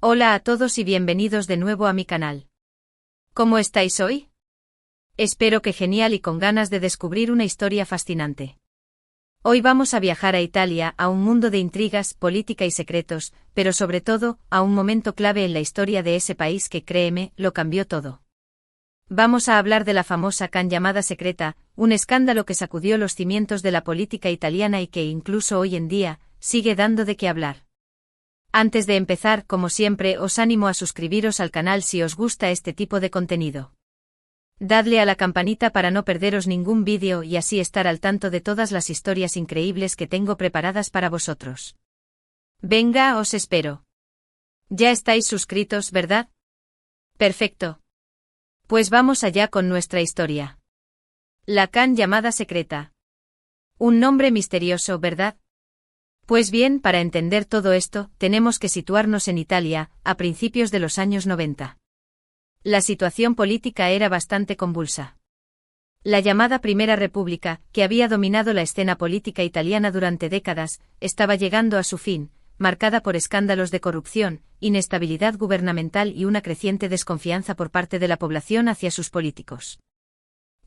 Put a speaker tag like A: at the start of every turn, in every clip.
A: Hola a todos y bienvenidos de nuevo a mi canal. ¿Cómo estáis hoy? Espero que genial y con ganas de descubrir una historia fascinante. Hoy vamos a viajar a Italia, a un mundo de intrigas, política y secretos, pero sobre todo, a un momento clave en la historia de ese país que, créeme, lo cambió todo. Vamos a hablar de la famosa Can llamada secreta, un escándalo que sacudió los cimientos de la política italiana y que incluso hoy en día, sigue dando de qué hablar. Antes de empezar, como siempre, os animo a suscribiros al canal si os gusta este tipo de contenido. Dadle a la campanita para no perderos ningún vídeo y así estar al tanto de todas las historias increíbles que tengo preparadas para vosotros. Venga, os espero. Ya estáis suscritos, ¿verdad? Perfecto. Pues vamos allá con nuestra historia. La Can llamada secreta. Un nombre misterioso, ¿verdad? Pues bien, para entender todo esto, tenemos que situarnos en Italia, a principios de los años 90. La situación política era bastante convulsa. La llamada Primera República, que había dominado la escena política italiana durante décadas, estaba llegando a su fin, marcada por escándalos de corrupción, inestabilidad gubernamental y una creciente desconfianza por parte de la población hacia sus políticos.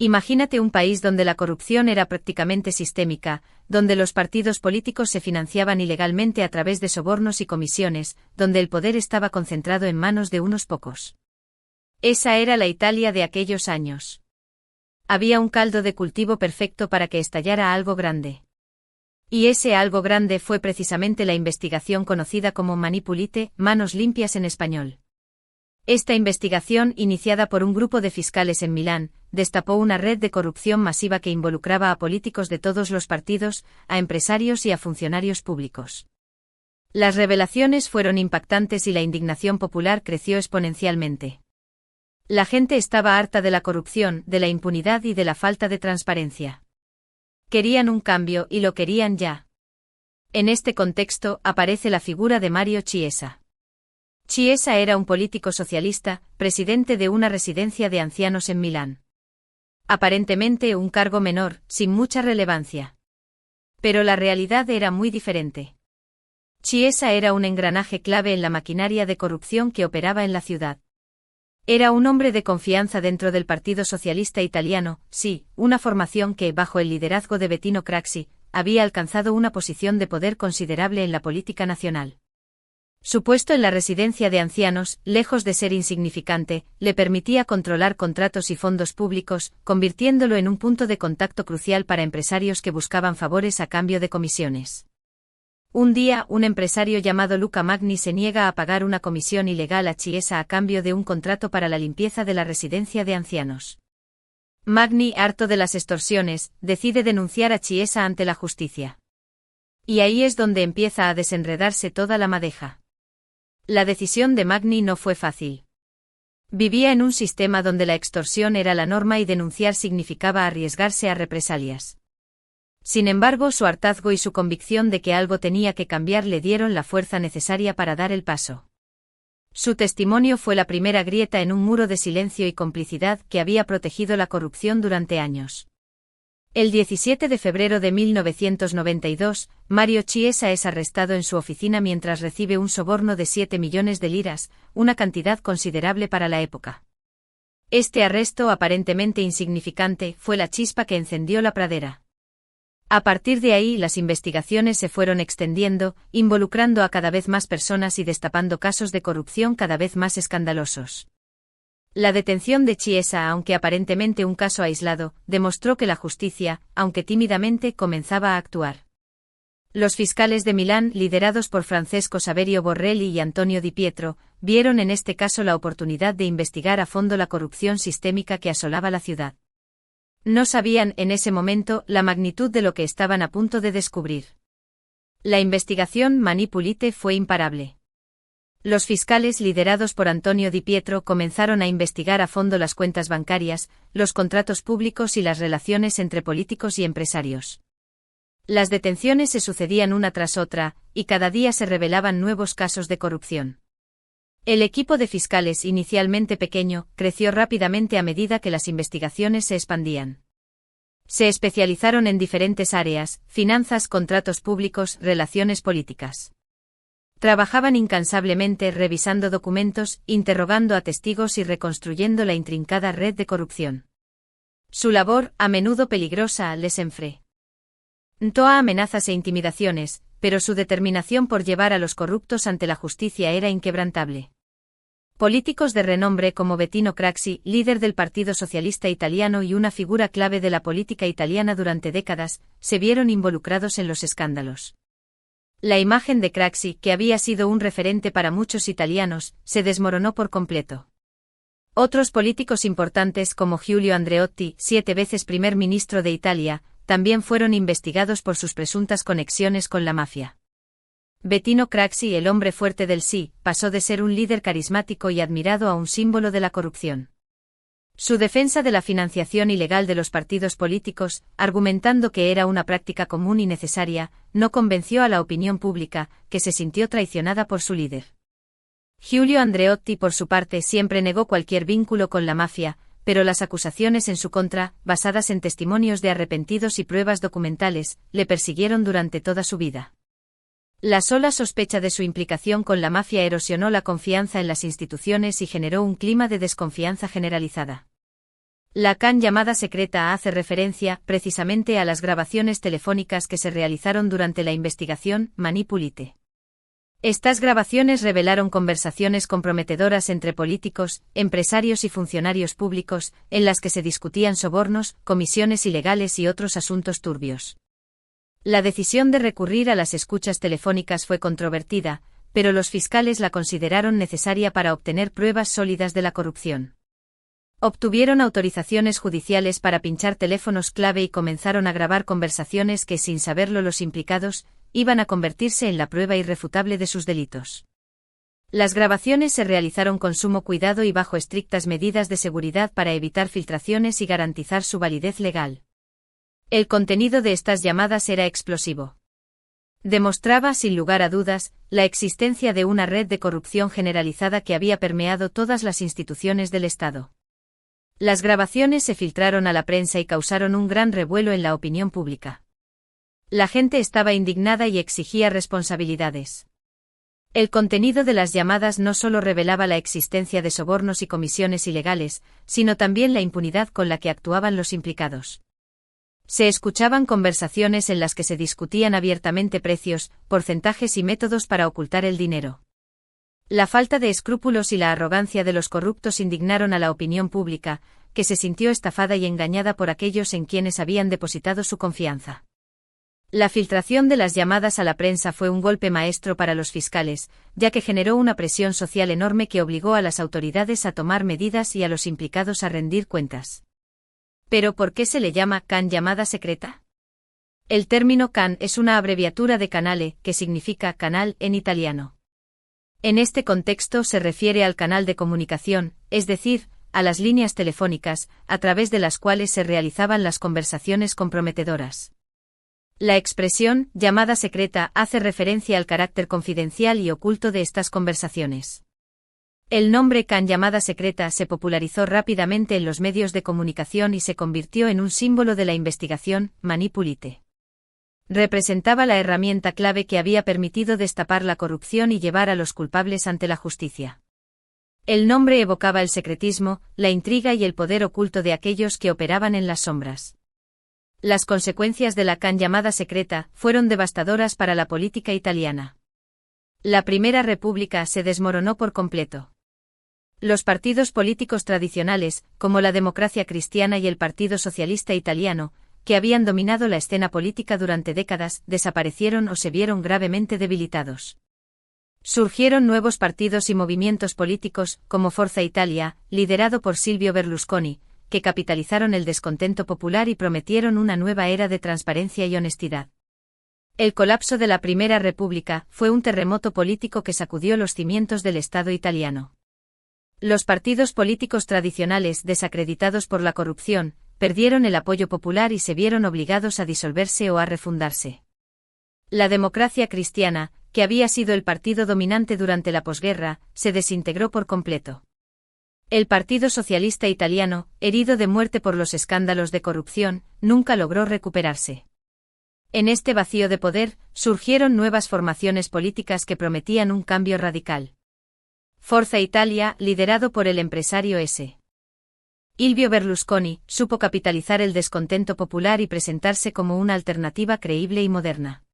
A: Imagínate un país donde la corrupción era prácticamente sistémica, donde los partidos políticos se financiaban ilegalmente a través de sobornos y comisiones, donde el poder estaba concentrado en manos de unos pocos. Esa era la Italia de aquellos años. Había un caldo de cultivo perfecto para que estallara algo grande. Y ese algo grande fue precisamente la investigación conocida como Mani Pulite, manos limpias en español. Esta investigación, iniciada por un grupo de fiscales en Milán, destapó una red de corrupción masiva que involucraba a políticos de todos los partidos, a empresarios y a funcionarios públicos. Las revelaciones fueron impactantes y la indignación popular creció exponencialmente. La gente estaba harta de la corrupción, de la impunidad y de la falta de transparencia. Querían un cambio y lo querían ya. En este contexto aparece la figura de Mario Chiesa. Chiesa era un político socialista, presidente de una residencia de ancianos en Milán. Aparentemente un cargo menor, sin mucha relevancia. Pero la realidad era muy diferente. Chiesa era un engranaje clave en la maquinaria de corrupción que operaba en la ciudad. Era un hombre de confianza dentro del Partido Socialista Italiano, sí, una formación que, bajo el liderazgo de Bettino Craxi, había alcanzado una posición de poder considerable en la política nacional. Su puesto en la residencia de ancianos, lejos de ser insignificante, le permitía controlar contratos y fondos públicos, convirtiéndolo en un punto de contacto crucial para empresarios que buscaban favores a cambio de comisiones. Un día, un empresario llamado Luca Magni se niega a pagar una comisión ilegal a Chiesa a cambio de un contrato para la limpieza de la residencia de ancianos. Magni, harto de las extorsiones, decide denunciar a Chiesa ante la justicia. Y ahí es donde empieza a desenredarse toda la madeja. La decisión de Magni no fue fácil. Vivía en un sistema donde la extorsión era la norma y denunciar significaba arriesgarse a represalias. Sin embargo, su hartazgo y su convicción de que algo tenía que cambiar le dieron la fuerza necesaria para dar el paso. Su testimonio fue la primera grieta en un muro de silencio y complicidad que había protegido la corrupción durante años. El 17 de febrero de 1992, Mario Chiesa es arrestado en su oficina mientras recibe un soborno de 7 millones de liras, una cantidad considerable para la época. Este arresto aparentemente insignificante fue la chispa que encendió la pradera. A partir de ahí las investigaciones se fueron extendiendo, involucrando a cada vez más personas y destapando casos de corrupción cada vez más escandalosos. La detención de Chiesa, aunque aparentemente un caso aislado, demostró que la justicia, aunque tímidamente, comenzaba a actuar. Los fiscales de Milán, liderados por Francesco Saverio Borrelli y Antonio Di Pietro, vieron en este caso la oportunidad de investigar a fondo la corrupción sistémica que asolaba la ciudad. No sabían en ese momento la magnitud de lo que estaban a punto de descubrir. La investigación Mani Pulite fue imparable. Los fiscales liderados por Antonio Di Pietro comenzaron a investigar a fondo las cuentas bancarias, los contratos públicos y las relaciones entre políticos y empresarios. Las detenciones se sucedían una tras otra, y cada día se revelaban nuevos casos de corrupción. El equipo de fiscales, inicialmente pequeño, creció rápidamente a medida que las investigaciones se expandían. Se especializaron en diferentes áreas: finanzas, contratos públicos, relaciones políticas. Trabajaban incansablemente revisando documentos, interrogando a testigos y reconstruyendo la intrincada red de corrupción. Su labor, a menudo peligrosa, les enfrentó a amenazas e intimidaciones, pero su determinación por llevar a los corruptos ante la justicia era inquebrantable. Políticos de renombre como Bettino Craxi, líder del Partido Socialista Italiano y una figura clave de la política italiana durante décadas, se vieron involucrados en los escándalos. La imagen de Craxi, que había sido un referente para muchos italianos, se desmoronó por completo. Otros políticos importantes como Giulio Andreotti, 7 veces primer ministro de Italia, también fueron investigados por sus presuntas conexiones con la mafia. Bettino Craxi, el hombre fuerte del sí, pasó de ser un líder carismático y admirado a un símbolo de la corrupción. Su defensa de la financiación ilegal de los partidos políticos, argumentando que era una práctica común y necesaria, no convenció a la opinión pública, que se sintió traicionada por su líder. Giulio Andreotti, por su parte, siempre negó cualquier vínculo con la mafia, pero las acusaciones en su contra, basadas en testimonios de arrepentidos y pruebas documentales, le persiguieron durante toda su vida. La sola sospecha de su implicación con la mafia erosionó la confianza en las instituciones y generó un clima de desconfianza generalizada. La can llamada secreta hace referencia, precisamente, a las grabaciones telefónicas que se realizaron durante la investigación Mani Pulite. Estas grabaciones revelaron conversaciones comprometedoras entre políticos, empresarios y funcionarios públicos, en las que se discutían sobornos, comisiones ilegales y otros asuntos turbios. La decisión de recurrir a las escuchas telefónicas fue controvertida, pero los fiscales la consideraron necesaria para obtener pruebas sólidas de la corrupción. Obtuvieron autorizaciones judiciales para pinchar teléfonos clave y comenzaron a grabar conversaciones que, sin saberlo los implicados, iban a convertirse en la prueba irrefutable de sus delitos. Las grabaciones se realizaron con sumo cuidado y bajo estrictas medidas de seguridad para evitar filtraciones y garantizar su validez legal. El contenido de estas llamadas era explosivo. Demostraba, sin lugar a dudas, la existencia de una red de corrupción generalizada que había permeado todas las instituciones del Estado. Las grabaciones se filtraron a la prensa y causaron un gran revuelo en la opinión pública. La gente estaba indignada y exigía responsabilidades. El contenido de las llamadas no solo revelaba la existencia de sobornos y comisiones ilegales, sino también la impunidad con la que actuaban los implicados. Se escuchaban conversaciones en las que se discutían abiertamente precios, porcentajes y métodos para ocultar el dinero. La falta de escrúpulos y la arrogancia de los corruptos indignaron a la opinión pública, que se sintió estafada y engañada por aquellos en quienes habían depositado su confianza. La filtración de las llamadas a la prensa fue un golpe maestro para los fiscales, ya que generó una presión social enorme que obligó a las autoridades a tomar medidas y a los implicados a rendir cuentas. ¿Pero por qué se le llama can llamada secreta? El término can es una abreviatura de canale, que significa canal en italiano. En este contexto se refiere al canal de comunicación, es decir, a las líneas telefónicas, a través de las cuales se realizaban las conversaciones comprometedoras. La expresión llamada secreta hace referencia al carácter confidencial y oculto de estas conversaciones. El nombre can llamada secreta se popularizó rápidamente en los medios de comunicación y se convirtió en un símbolo de la investigación Mani Pulite. Representaba la herramienta clave que había permitido destapar la corrupción y llevar a los culpables ante la justicia. El nombre evocaba el secretismo, la intriga y el poder oculto de aquellos que operaban en las sombras. Las consecuencias de la can llamada secreta fueron devastadoras para la política italiana. La Primera República se desmoronó por completo. Los partidos políticos tradicionales, como la Democracia Cristiana y el Partido Socialista Italiano, que habían dominado la escena política durante décadas, desaparecieron o se vieron gravemente debilitados. Surgieron nuevos partidos y movimientos políticos, como Forza Italia, liderado por Silvio Berlusconi, que capitalizaron el descontento popular y prometieron una nueva era de transparencia y honestidad. El colapso de la Primera República fue un terremoto político que sacudió los cimientos del Estado italiano. Los partidos políticos tradicionales, desacreditados por la corrupción, perdieron el apoyo popular y se vieron obligados a disolverse o a refundarse. La Democracia Cristiana, que había sido el partido dominante durante la posguerra, se desintegró por completo. El Partido Socialista Italiano, herido de muerte por los escándalos de corrupción, nunca logró recuperarse. En este vacío de poder, surgieron nuevas formaciones políticas que prometían un cambio radical. Forza Italia, liderado por el empresario S. Silvio Berlusconi, supo capitalizar el descontento popular y presentarse como una alternativa creíble y moderna.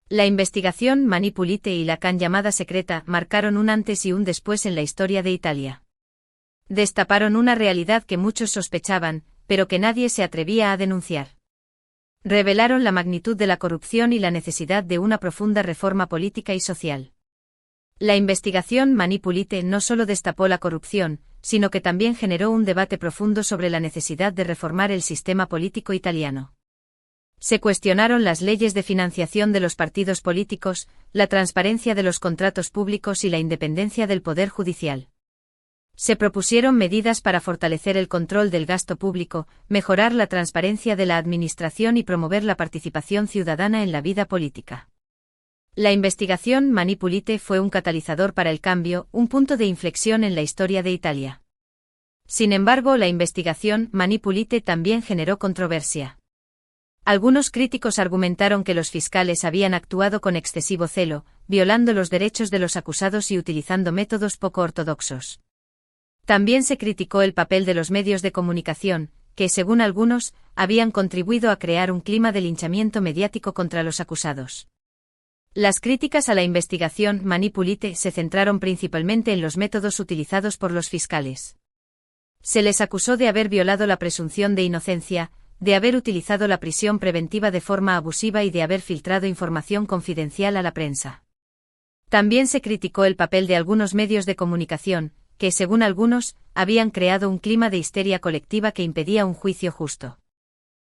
A: La investigación Mani Pulite y la can llamada secreta marcaron un antes y un después en la historia de Italia. Destaparon una realidad que muchos sospechaban, pero que nadie se atrevía a denunciar. Revelaron la magnitud de la corrupción y la necesidad de una profunda reforma política y social. La investigación Mani Pulite no solo destapó la corrupción, sino que también generó un debate profundo sobre la necesidad de reformar el sistema político italiano. Se cuestionaron las leyes de financiación de los partidos políticos, la transparencia de los contratos públicos y la independencia del poder judicial. Se propusieron medidas para fortalecer el control del gasto público, mejorar la transparencia de la administración y promover la participación ciudadana en la vida política. La investigación Mani Pulite fue un catalizador para el cambio, un punto de inflexión en la historia de Italia. Sin embargo, la investigación Mani Pulite también generó controversia. Algunos críticos argumentaron que los fiscales habían actuado con excesivo celo, violando los derechos de los acusados y utilizando métodos poco ortodoxos. También se criticó el papel de los medios de comunicación, que, según algunos, habían contribuido a crear un clima de linchamiento mediático contra los acusados. Las críticas a la investigación Mani Pulite se centraron principalmente en los métodos utilizados por los fiscales. Se les acusó de haber violado la presunción de inocencia, de haber utilizado la prisión preventiva de forma abusiva y de haber filtrado información confidencial a la prensa. También se criticó el papel de algunos medios de comunicación, que, según algunos, habían creado un clima de histeria colectiva que impedía un juicio justo.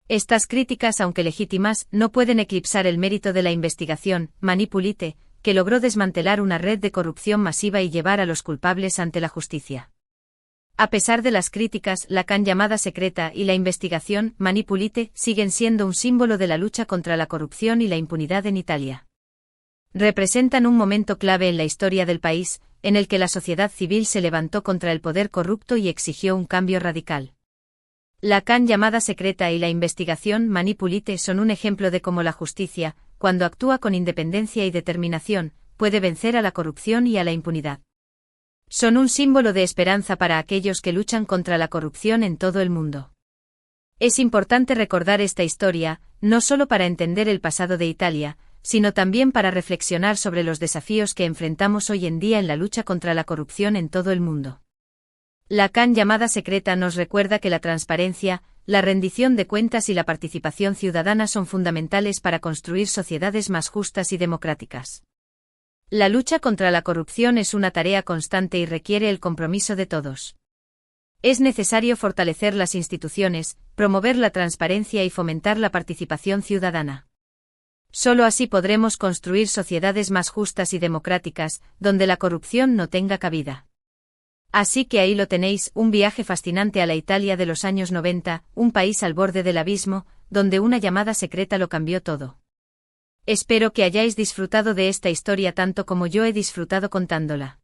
A: Estas críticas, aunque legítimas, no pueden eclipsar el mérito de la investigación Mani Pulite, que logró desmantelar una red de corrupción masiva y llevar a los culpables ante la justicia. A pesar de las críticas, la can llamada secreta y la investigación Mani Pulite siguen siendo un símbolo de la lucha contra la corrupción y la impunidad en Italia. Representan un momento clave en la historia del país, en el que la sociedad civil se levantó contra el poder corrupto y exigió un cambio radical. La can llamada secreta y la investigación Mani Pulite son un ejemplo de cómo la justicia, cuando actúa con independencia y determinación, puede vencer a la corrupción y a la impunidad. Son un símbolo de esperanza para aquellos que luchan contra la corrupción en todo el mundo. Es importante recordar esta historia, no solo para entender el pasado de Italia, sino también para reflexionar sobre los desafíos que enfrentamos hoy en día en la lucha contra la corrupción en todo el mundo. La can llamada secreta nos recuerda que la transparencia, la rendición de cuentas y la participación ciudadana son fundamentales para construir sociedades más justas y democráticas. La lucha contra la corrupción es una tarea constante y requiere el compromiso de todos. Es necesario fortalecer las instituciones, promover la transparencia y fomentar la participación ciudadana. Solo así podremos construir sociedades más justas y democráticas, donde la corrupción no tenga cabida. Así que ahí lo tenéis, un viaje fascinante a la Italia de los años 90, un país al borde del abismo, donde una llamada secreta lo cambió todo. Espero que hayáis disfrutado de esta historia tanto como yo he disfrutado contándola.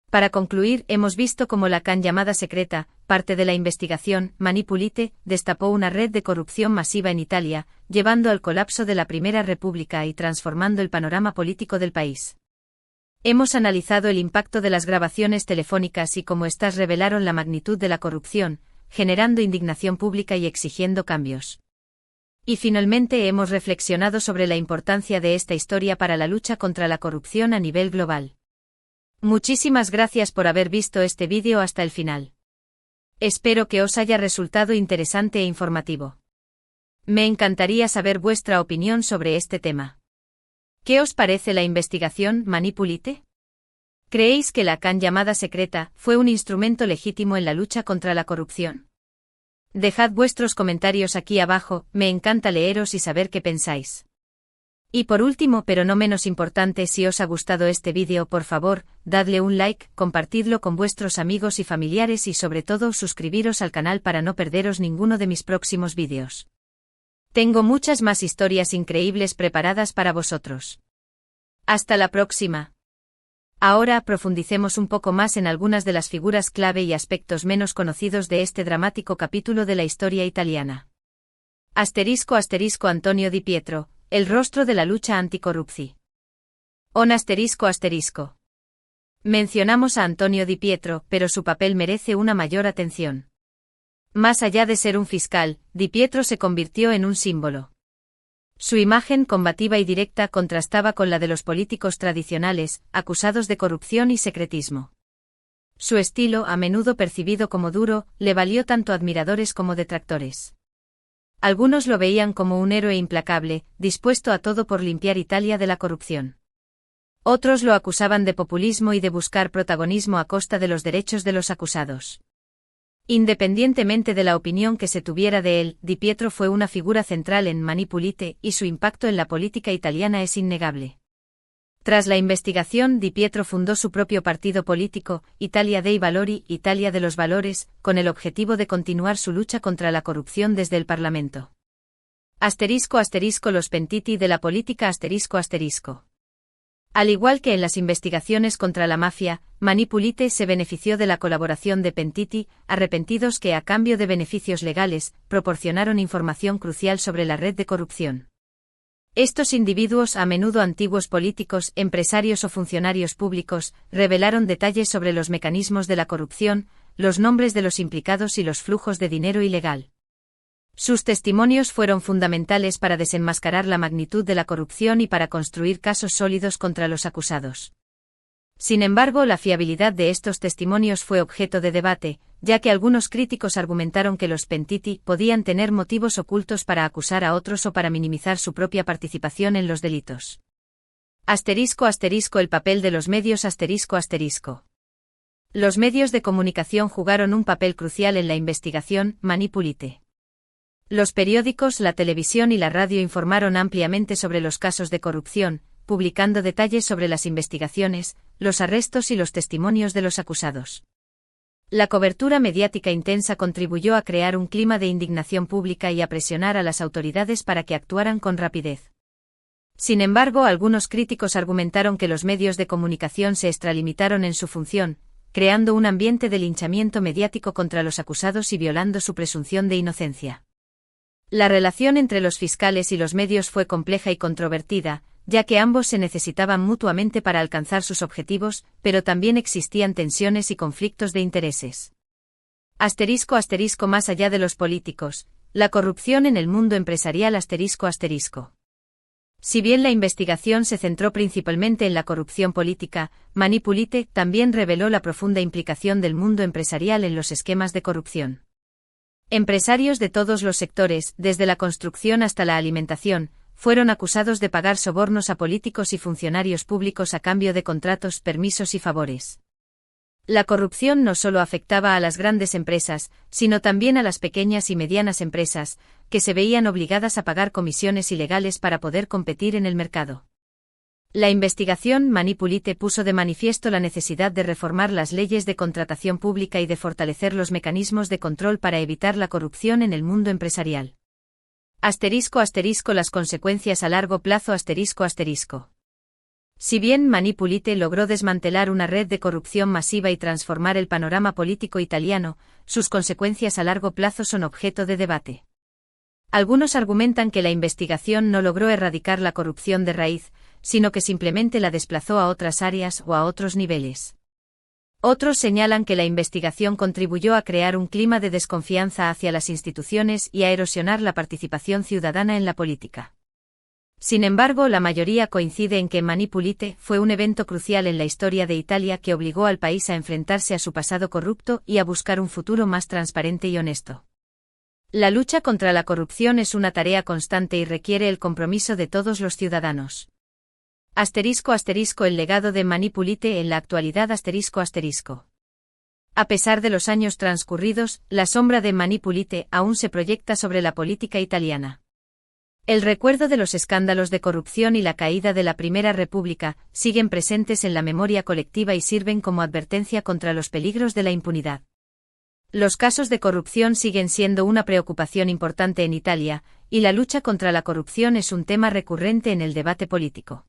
A: Para concluir, hemos visto cómo la can llamada secreta, parte de la investigación Mani Pulite, destapó una red de corrupción masiva en Italia, llevando al colapso de la Primera República y transformando el panorama político del país. Hemos analizado el impacto de las grabaciones telefónicas y cómo éstas revelaron la magnitud de la corrupción, generando indignación pública y exigiendo cambios. Y finalmente hemos reflexionado sobre la importancia de esta historia para la lucha contra la corrupción a nivel global. Muchísimas gracias por haber visto este vídeo hasta el final. Espero que os haya resultado interesante e informativo. Me encantaría saber vuestra opinión sobre este tema. ¿Qué os parece la investigación Mani Pulite? ¿Creéis que la can llamada secreta fue un instrumento legítimo en la lucha contra la corrupción? Dejad vuestros comentarios aquí abajo, me encanta leeros y saber qué pensáis. Y por último, pero no menos importante, si os ha gustado este vídeo, por favor, dadle un like, compartidlo con vuestros amigos y familiares y sobre todo suscribiros al canal para no perderos ninguno de mis próximos vídeos. Tengo muchas más historias increíbles preparadas para vosotros. Hasta la próxima. Ahora profundicemos un poco más en algunas de las figuras clave y aspectos menos conocidos de este dramático capítulo de la historia italiana. Antonio Di Pietro, el rostro de la lucha anticorrupción. Mencionamos a Antonio Di Pietro, pero su papel merece una mayor atención. Más allá de ser un fiscal, Di Pietro se convirtió en un símbolo. Su imagen combativa y directa contrastaba con la de los políticos tradicionales, acusados de corrupción y secretismo. Su estilo, a menudo percibido como duro, le valió tanto admiradores como detractores. Algunos lo veían como un héroe implacable, dispuesto a todo por limpiar Italia de la corrupción. Otros lo acusaban de populismo y de buscar protagonismo a costa de los derechos de los acusados. Independientemente de la opinión que se tuviera de él, Di Pietro fue una figura central en Mani Pulite y su impacto en la política italiana es innegable. Tras la investigación, Di Pietro fundó su propio partido político, Italia dei Valori, Italia de los Valores, con el objetivo de continuar su lucha contra la corrupción desde el Parlamento. Los pentiti de la política Al igual que en las investigaciones contra la mafia, Mani Pulite se benefició de la colaboración de pentiti, arrepentidos que a cambio de beneficios legales, proporcionaron información crucial sobre la red de corrupción. Estos individuos, a menudo antiguos políticos, empresarios o funcionarios públicos, revelaron detalles sobre los mecanismos de la corrupción, los nombres de los implicados y los flujos de dinero ilegal. Sus testimonios fueron fundamentales para desenmascarar la magnitud de la corrupción y para construir casos sólidos contra los acusados. Sin embargo, la fiabilidad de estos testimonios fue objeto de debate, ya que algunos críticos argumentaron que los pentiti podían tener motivos ocultos para acusar a otros o para minimizar su propia participación en los delitos. El papel de los medios Los medios de comunicación jugaron un papel crucial en la investigación Mani Pulite. Los periódicos, la televisión y la radio informaron ampliamente sobre los casos de corrupción, publicando detalles sobre las investigaciones, los arrestos y los testimonios de los acusados. La cobertura mediática intensa contribuyó a crear un clima de indignación pública y a presionar a las autoridades para que actuaran con rapidez. Sin embargo, algunos críticos argumentaron que los medios de comunicación se extralimitaron en su función, creando un ambiente de linchamiento mediático contra los acusados y violando su presunción de inocencia. La relación entre los fiscales y los medios fue compleja y controvertida, ya que ambos se necesitaban mutuamente para alcanzar sus objetivos, pero también existían tensiones y conflictos de intereses. Más allá de los políticos, la corrupción en el mundo empresarial Si bien la investigación se centró principalmente en la corrupción política, Mani Pulite también reveló la profunda implicación del mundo empresarial en los esquemas de corrupción. Empresarios de todos los sectores, desde la construcción hasta la alimentación, fueron acusados de pagar sobornos a políticos y funcionarios públicos a cambio de contratos, permisos y favores. La corrupción no solo afectaba a las grandes empresas, sino también a las pequeñas y medianas empresas, que se veían obligadas a pagar comisiones ilegales para poder competir en el mercado. La investigación Mani Pulite puso de manifiesto la necesidad de reformar las leyes de contratación pública y de fortalecer los mecanismos de control para evitar la corrupción en el mundo empresarial. Las consecuencias a largo plazo Si bien Mani Pulite logró desmantelar una red de corrupción masiva y transformar el panorama político italiano, sus consecuencias a largo plazo son objeto de debate. Algunos argumentan que la investigación no logró erradicar la corrupción de raíz, sino que simplemente la desplazó a otras áreas o a otros niveles. Otros señalan que la investigación contribuyó a crear un clima de desconfianza hacia las instituciones y a erosionar la participación ciudadana en la política. Sin embargo, la mayoría coincide en que Mani Pulite fue un evento crucial en la historia de Italia que obligó al país a enfrentarse a su pasado corrupto y a buscar un futuro más transparente y honesto. La lucha contra la corrupción es una tarea constante y requiere el compromiso de todos los ciudadanos. El legado de Mani Pulite en la actualidad A pesar de los años transcurridos, la sombra de Mani Pulite aún se proyecta sobre la política italiana. El recuerdo de los escándalos de corrupción y la caída de la Primera República siguen presentes en la memoria colectiva y sirven como advertencia contra los peligros de la impunidad. Los casos de corrupción siguen siendo una preocupación importante en Italia, y la lucha contra la corrupción es un tema recurrente en el debate político.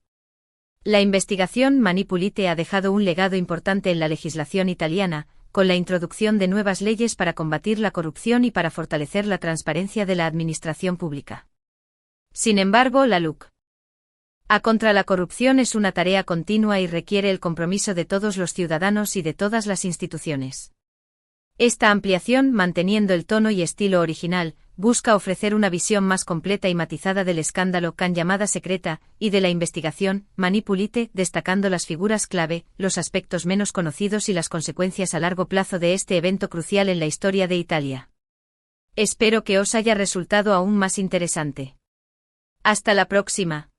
A: La investigación Mani Pulite ha dejado un legado importante en la legislación italiana, con la introducción de nuevas leyes para combatir la corrupción y para fortalecer la transparencia de la administración pública. Sin embargo, la lucha contra la corrupción es una tarea continua y requiere el compromiso de todos los ciudadanos y de todas las instituciones. Esta ampliación, manteniendo el tono y estilo original, busca ofrecer una visión más completa y matizada del escándalo Can llamada secreta, y de la investigación, Manipulite, destacando las figuras clave, los aspectos menos conocidos y las consecuencias a largo plazo de este evento crucial en la historia de Italia. Espero que os haya resultado aún más interesante. Hasta la próxima.